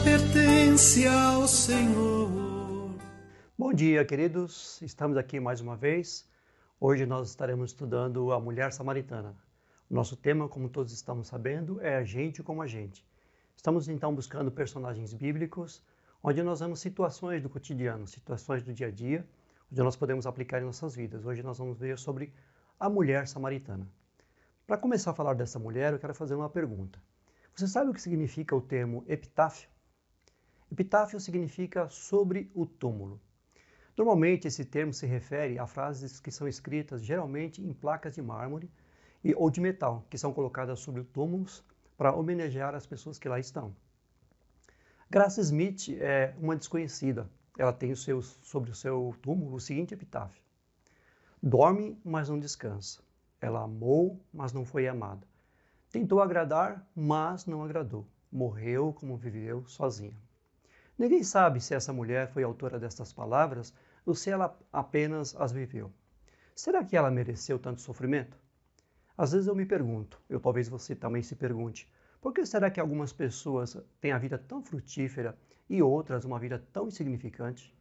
pertence ao Senhor. Bom dia, queridos. Estamos aqui mais uma vez. Hoje nós estaremos estudando a mulher samaritana. O nosso tema, como todos estamos sabendo, é a gente como a gente. Estamos então buscando personagens bíblicos, onde nós vemos situações do cotidiano, situações do dia a dia, onde nós podemos aplicar em nossas vidas. Hoje nós vamos ver sobre a mulher samaritana. Para começar a falar dessa mulher, eu quero fazer uma pergunta. Você sabe o que significa o termo epitáfio? Epitáfio significa sobre o túmulo. Normalmente esse termo se refere a frases que são escritas geralmente em placas de mármore ou de metal, que são colocadas sobre túmulos para homenagear as pessoas que lá estão. Graça Smith é uma desconhecida. Ela tem sobre o seu túmulo o seguinte epitáfio: dorme, mas não descansa. Ela amou, mas não foi amada. Tentou agradar, mas não agradou. Morreu como viveu sozinha. Ninguém sabe se essa mulher foi autora destas palavras ou se ela apenas as viveu. Será que ela mereceu tanto sofrimento? Às vezes eu me pergunto, talvez você também se pergunte, por que será que algumas pessoas têm a vida tão frutífera e outras uma vida tão insignificante?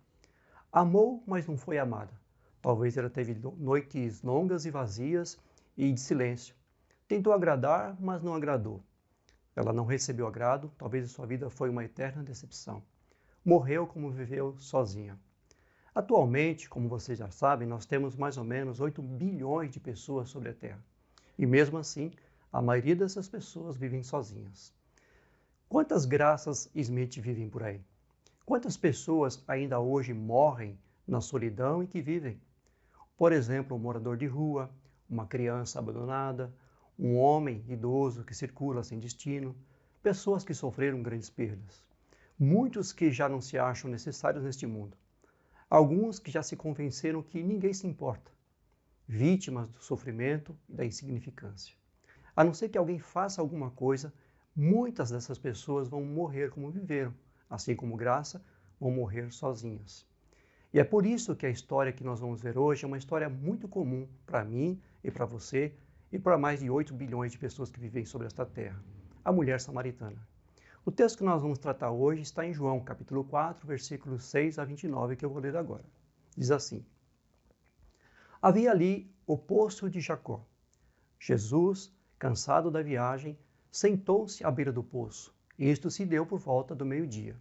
Amou, mas não foi amada. Talvez ela teve noites longas e vazias e de silêncio. Tentou agradar, mas não agradou. Ela não recebeu agrado, talvez a sua vida foi uma eterna decepção. Morreu como viveu sozinha. Atualmente, como vocês já sabem, nós temos mais ou menos 8 bilhões de pessoas sobre a Terra. E mesmo assim, a maioria dessas pessoas vivem sozinhas. Quantas Graças Smith vivem por aí? Quantas pessoas ainda hoje morrem na solidão em que vivem? Por exemplo, um morador de rua, uma criança abandonada, um homem idoso que circula sem destino, pessoas que sofreram grandes perdas. Muitos que já não se acham necessários neste mundo. Alguns que já se convenceram que ninguém se importa. Vítimas do sofrimento e da insignificância. A não ser que alguém faça alguma coisa, muitas dessas pessoas vão morrer como viveram, assim como Graça, vão morrer sozinhas. E é por isso que a história que nós vamos ver hoje é uma história muito comum para mim e para você e para mais de 8 bilhões de pessoas que vivem sobre esta terra. A mulher samaritana. O texto que nós vamos tratar hoje está em João, capítulo 4, versículos 6 a 29, que eu vou ler agora. Diz assim: havia ali o poço de Jacó. Jesus, cansado da viagem, sentou-se à beira do poço. Isto se deu por volta do meio-dia.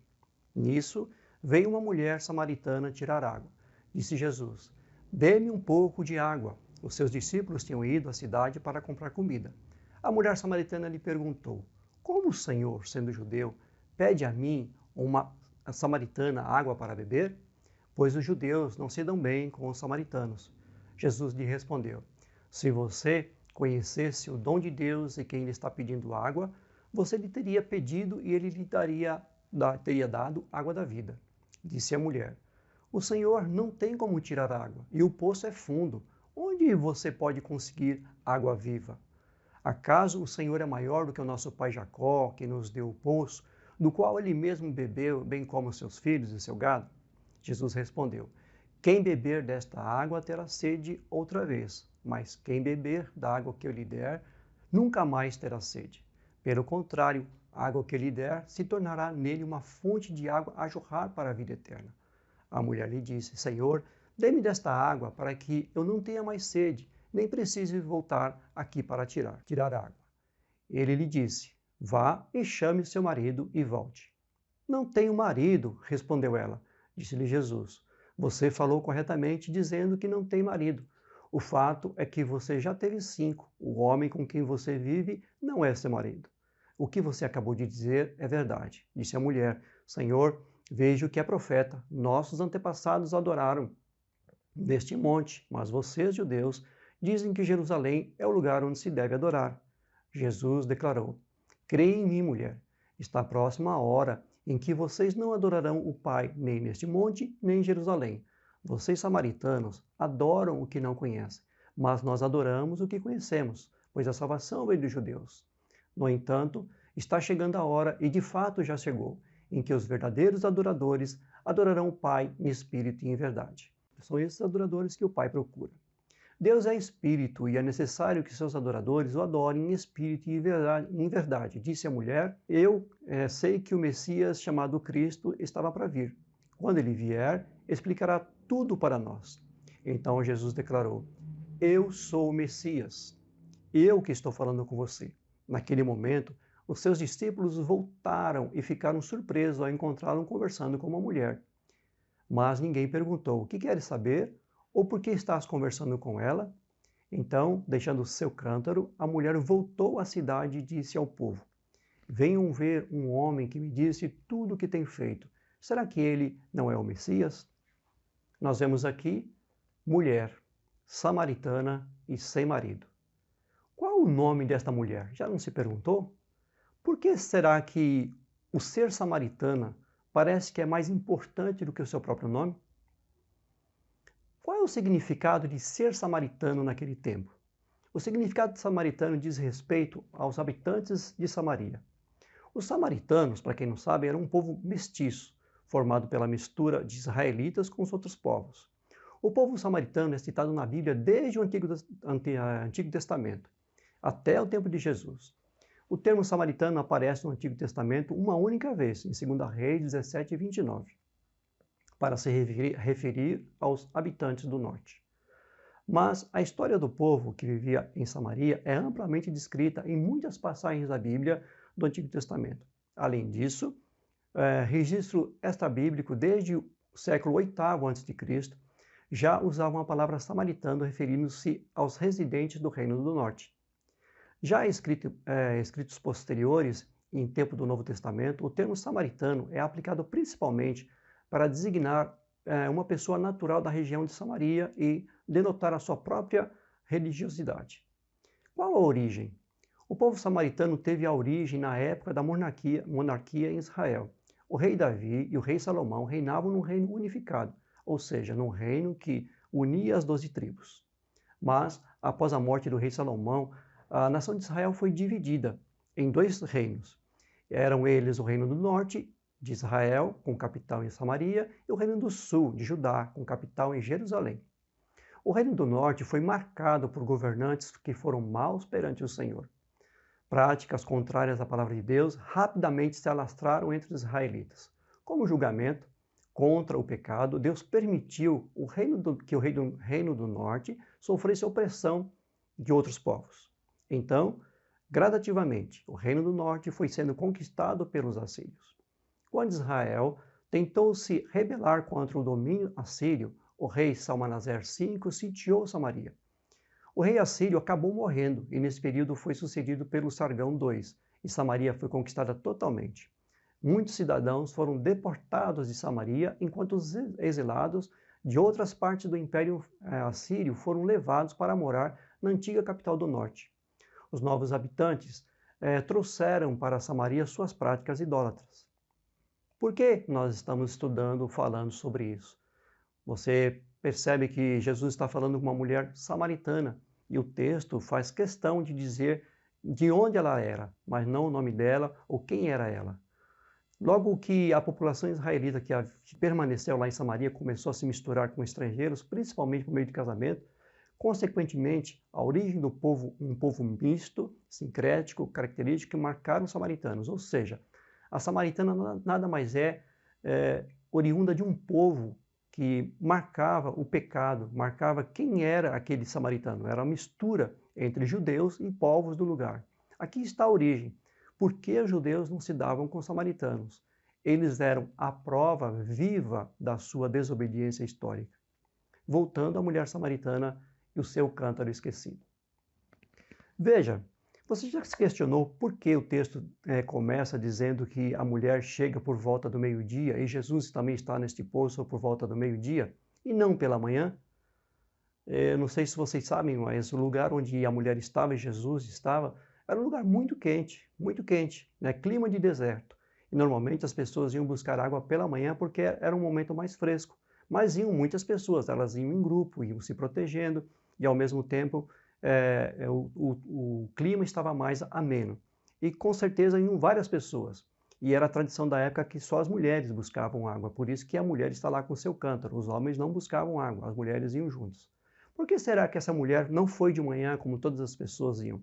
Nisso, veio uma mulher samaritana tirar água. Disse Jesus: dê-me um pouco de água. Os seus discípulos tinham ido à cidade para comprar comida. A mulher samaritana lhe perguntou: como o Senhor, sendo judeu, pede a mim, uma samaritana, água para beber? Pois os judeus não se dão bem com os samaritanos. Jesus lhe respondeu: se você conhecesse o dom de Deus e quem lhe está pedindo água, você lhe teria pedido e ele lhe teria dado água da vida. Disse a mulher: o Senhor não tem como tirar água, e o poço é fundo. Onde você pode conseguir água viva? Acaso o Senhor é maior do que o nosso pai Jacó, que nos deu o poço, do qual ele mesmo bebeu, bem como seus filhos e seu gado? Jesus respondeu: quem beber desta água terá sede outra vez, mas quem beber da água que eu lhe der, nunca mais terá sede. Pelo contrário, a água que lhe der se tornará nele uma fonte de água a jorrar para a vida eterna. A mulher lhe disse: Senhor, dê-me desta água para que eu não tenha mais sede, nem precise voltar aqui para tirar água. Ele lhe disse: vá e chame seu marido e volte. Não tenho marido, respondeu ela. Disse-lhe Jesus: você falou corretamente dizendo que não tem marido. O fato é que você já teve 5. O homem com quem você vive não é seu marido. O que você acabou de dizer é verdade. Disse a mulher: Senhor, vejo que é profeta. Nossos antepassados adoraram neste monte, mas vocês, judeus, dizem que Jerusalém é o lugar onde se deve adorar. Jesus declarou: creia em mim, mulher. Está próxima a hora em que vocês não adorarão o Pai nem neste monte, nem em Jerusalém. Vocês, samaritanos, adoram o que não conhecem, mas nós adoramos o que conhecemos, pois a salvação vem dos judeus. No entanto, está chegando a hora, e de fato já chegou, em que os verdadeiros adoradores adorarão o Pai em espírito e em verdade. São esses adoradores que o Pai procura. Deus é espírito e é necessário que seus adoradores o adorem em espírito e em verdade. Disse a mulher: Eu sei que o Messias, chamado Cristo, estava para vir. Quando ele vier, explicará tudo para nós. Então Jesus declarou: Eu sou o Messias. Eu que estou falando com você. Naquele momento, os seus discípulos voltaram e ficaram surpresos ao encontrá-lo conversando com uma mulher. Mas ninguém perguntou: O que queres saber? Ou por que estás conversando com ela? Então, deixando o seu cântaro, a mulher voltou à cidade e disse ao povo: Venham ver um homem que me disse tudo o que tem feito. Será que ele não é o Messias? Nós vemos aqui mulher, samaritana e sem marido. Qual o nome desta mulher? Já não se perguntou? Por que será que o ser samaritana parece que é mais importante do que o seu próprio nome? Qual é o significado de ser samaritano naquele tempo? O significado de samaritano diz respeito aos habitantes de Samaria. Os samaritanos, para quem não sabe, eram um povo mestiço, formado pela mistura de israelitas com os outros povos. O povo samaritano é citado na Bíblia desde o Antigo Testamento até o tempo de Jesus. O termo samaritano aparece no Antigo Testamento uma única vez, em 2 Reis 17 e 29, para se referir aos habitantes do norte. Mas a história do povo que vivia em Samaria é amplamente descrita em muitas passagens da Bíblia do Antigo Testamento. Além disso, registro extra-bíblico desde o século VIII a.C. já usavam a palavra samaritano referindo-se aos residentes do Reino do Norte. Já em escritos posteriores, em tempo do Novo Testamento, o termo samaritano é aplicado principalmente para designar uma pessoa natural da região de Samaria e denotar a sua própria religiosidade. Qual a origem? O povo samaritano teve a origem na época da monarquia em Israel. O rei Davi e o rei Salomão reinavam num reino unificado, ou seja, num reino que unia as 12 tribos. Mas, após a morte do rei Salomão, a nação de Israel foi dividida em 2 reinos. Eram eles o reino do norte, de Israel, com capital em Samaria, e o reino do sul, de Judá, com capital em Jerusalém. O reino do norte foi marcado por governantes que foram maus perante o Senhor. Práticas contrárias à palavra de Deus rapidamente se alastraram entre os israelitas. Como julgamento contra o pecado, Deus permitiu que o reino do norte sofresse opressão de outros povos. Então, gradativamente, o reino do norte foi sendo conquistado pelos assírios. Quando Israel tentou se rebelar contra o domínio assírio, o rei Salmanaser V sitiou Samaria. O rei assírio acabou morrendo e nesse período foi sucedido pelo Sargão II e Samaria foi conquistada totalmente. Muitos cidadãos foram deportados de Samaria, enquanto os exilados de outras partes do Império Assírio foram levados para morar na antiga capital do norte. Os novos habitantes trouxeram para Samaria suas práticas idólatras. Por que nós estamos falando sobre isso? Você percebe que Jesus está falando com uma mulher samaritana e o texto faz questão de dizer de onde ela era, mas não o nome dela ou quem era ela. Logo que a população israelita que permaneceu lá em Samaria começou a se misturar com estrangeiros, principalmente por meio de casamento, consequentemente, a origem do povo, um povo misto, sincrético, característico, que marcaram os samaritanos, ou seja, a samaritana nada mais é oriunda de um povo que marcava o pecado, marcava quem era aquele samaritano. Era uma mistura entre judeus e povos do lugar. Aqui está a origem. Por que os judeus não se davam com os samaritanos? Eles eram a prova viva da sua desobediência histórica. Voltando à mulher samaritana e o seu cântaro esquecido. Veja, você já se questionou por que o texto começa dizendo que a mulher chega por volta do meio-dia e Jesus também está neste poço por volta do meio-dia e não pela manhã? Não sei se vocês sabem, mas o lugar onde a mulher estava e Jesus estava era um lugar muito quente, né? Clima de deserto. E normalmente as pessoas iam buscar água pela manhã porque era um momento mais fresco. Mas iam muitas pessoas, elas iam em grupo, iam se protegendo e ao mesmo tempo o clima estava mais ameno. E com certeza iam várias pessoas. E era a tradição da época que só as mulheres buscavam água. Por isso que a mulher está lá com seu cântaro. Os homens não buscavam água, as mulheres iam juntos. Por que será que essa mulher não foi de manhã como todas as pessoas iam?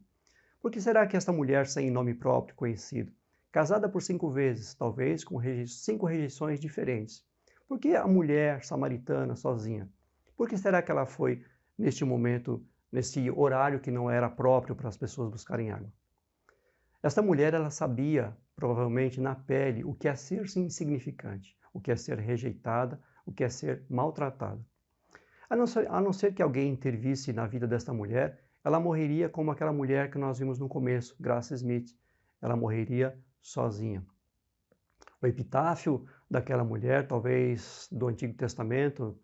Por que será que essa mulher sem nome próprio conhecido, casada por 5 vezes, talvez com 5 rejeições diferentes, por que a mulher samaritana sozinha? Por que será que ela foi neste momento, nesse horário que não era próprio para as pessoas buscarem água? Esta mulher, ela sabia, provavelmente na pele, o que é ser insignificante, o que é ser rejeitada, o que é ser maltratada. A não ser que alguém intervisse na vida desta mulher, ela morreria como aquela mulher que nós vimos no começo, Graça Smith. Ela morreria sozinha. O epitáfio daquela mulher, talvez do Antigo Testamento,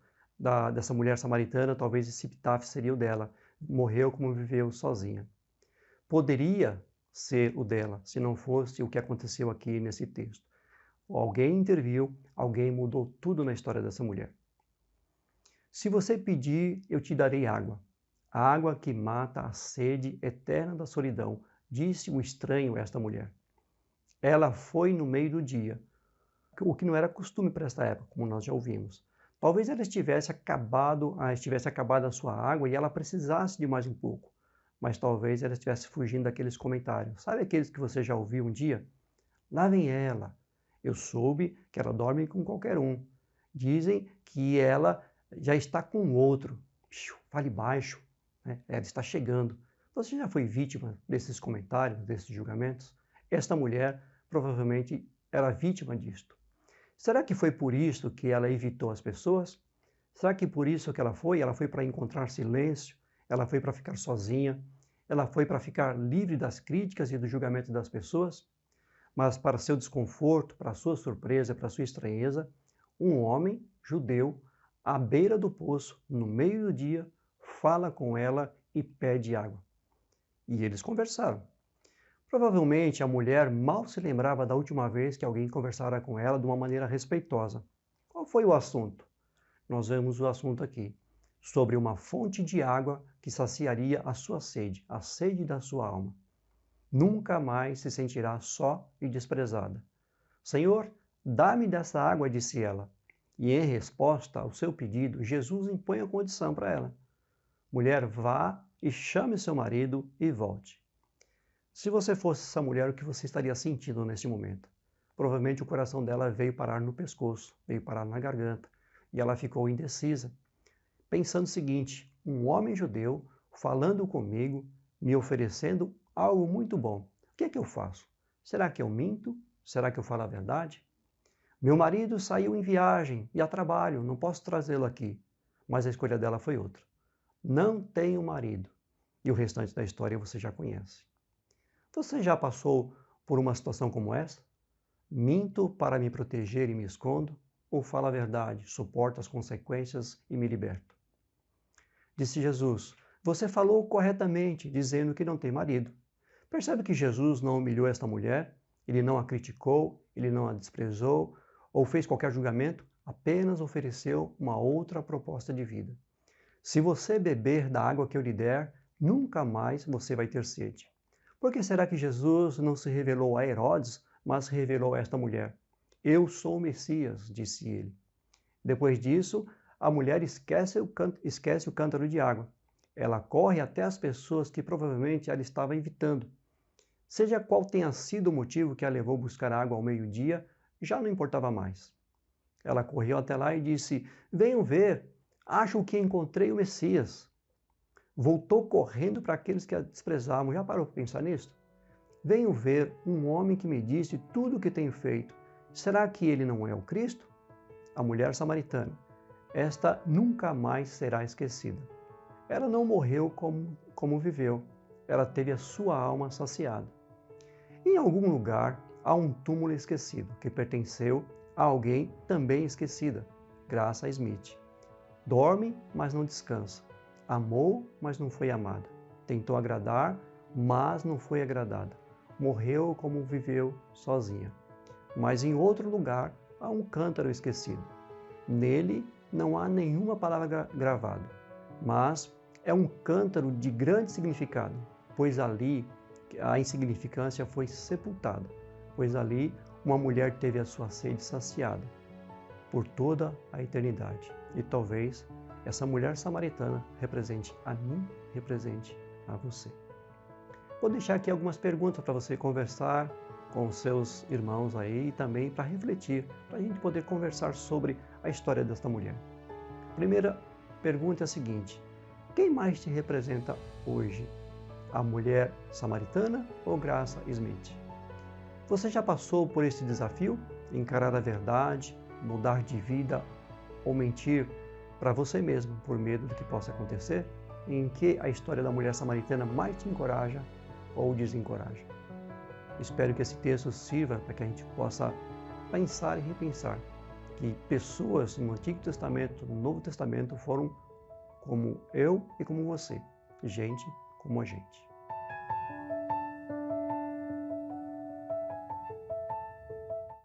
dessa mulher samaritana, talvez esse epitáfio seria o dela. Morreu como viveu sozinha. Poderia ser o dela, se não fosse o que aconteceu aqui nesse texto. Alguém interviu, alguém mudou tudo na história dessa mulher. Se você pedir, eu te darei água. A água que mata a sede eterna da solidão, disse um estranho a esta mulher. Ela foi no meio do dia, o que não era costume para esta época, como nós já ouvimos. Talvez ela estivesse acabado a sua água e ela precisasse de mais um pouco. Mas talvez ela estivesse fugindo daqueles comentários. Sabe aqueles que você já ouviu um dia? Lá vem ela. Eu soube que ela dorme com qualquer um. Dizem que ela já está com outro. Fale baixo, né? Ela está chegando. Você já foi vítima desses comentários, desses julgamentos? Esta mulher provavelmente era vítima disto. Será que foi por isso que ela evitou as pessoas? Será que por isso que ela foi? Ela foi para encontrar silêncio? Ela foi para ficar sozinha? Ela foi para ficar livre das críticas e do julgamento das pessoas? Mas para seu desconforto, para sua surpresa, para sua estranheza, um homem judeu, à beira do poço, no meio do dia, fala com ela e pede água. E eles conversaram. Provavelmente a mulher mal se lembrava da última vez que alguém conversara com ela de uma maneira respeitosa. Qual foi o assunto? Nós vemos o assunto aqui, sobre uma fonte de água que saciaria a sua sede, a sede da sua alma. Nunca mais se sentirá só e desprezada. Senhor, dá-me dessa água, disse ela. E em resposta ao seu pedido, Jesus impõe a condição para ela. Mulher, vá e chame seu marido e volte. Se você fosse essa mulher, o que você estaria sentindo neste momento? Provavelmente o coração dela veio parar no pescoço, veio parar na garganta, e ela ficou indecisa, pensando o seguinte: um homem judeu falando comigo, me oferecendo algo muito bom. O que é que eu faço? Será que eu minto? Será que eu falo a verdade? Meu marido saiu em viagem e a trabalho, não posso trazê-lo aqui. Mas a escolha dela foi outra. Não tenho marido. E o restante da história você já conhece. Você já passou por uma situação como essa? Minto para me proteger e me escondo? Ou falo a verdade, suporto as consequências e me liberto? Disse Jesus: você falou corretamente, dizendo que não tem marido. Percebe que Jesus não humilhou esta mulher? Ele não a criticou, ele não a desprezou ou fez qualquer julgamento, apenas ofereceu uma outra proposta de vida. Se você beber da água que eu lhe der, nunca mais você vai ter sede. Por que será que Jesus não se revelou a Herodes, mas revelou a esta mulher? Eu sou o Messias, disse ele. Depois disso, a mulher esquece o cântaro de água. Ela corre até as pessoas que provavelmente ela estava evitando. Seja qual tenha sido o motivo que a levou a buscar água ao meio-dia, já não importava mais. Ela correu até lá e disse: venham ver, acho que encontrei o Messias. Voltou correndo para aqueles que a desprezavam. Já parou para pensar nisso? Venham ver um homem que me disse tudo o que tenho feito. Será que ele não é o Cristo? A mulher samaritana. Esta nunca mais será esquecida. Ela não morreu como viveu. Ela teve a sua alma saciada. Em algum lugar há um túmulo esquecido que pertenceu a alguém também esquecida, Graça Smith. Dorme, mas não descansa. Amou, mas não foi amada. Tentou agradar, mas não foi agradada. Morreu como viveu sozinha. Mas em outro lugar há um cântaro esquecido. Nele não há nenhuma palavra gravada, mas é um cântaro de grande significado, pois ali a insignificância foi sepultada, pois ali uma mulher teve a sua sede saciada por toda a eternidade. E talvez essa mulher samaritana represente a mim, represente a você. Vou deixar aqui algumas perguntas para você conversar com os seus irmãos aí e também para refletir, para a gente poder conversar sobre a história desta mulher. Primeira pergunta é a seguinte: quem mais te representa hoje? A mulher samaritana ou Graça Smith? Você já passou por esse desafio? Encarar a verdade, mudar de vida ou mentir para você mesmo por medo do que possa acontecer? Em que a história da mulher samaritana mais te encoraja ou desencoraja? Espero que esse texto sirva para que a gente possa pensar e repensar que pessoas no Antigo Testamento, no Novo Testamento, foram como eu e como você, gente como a gente.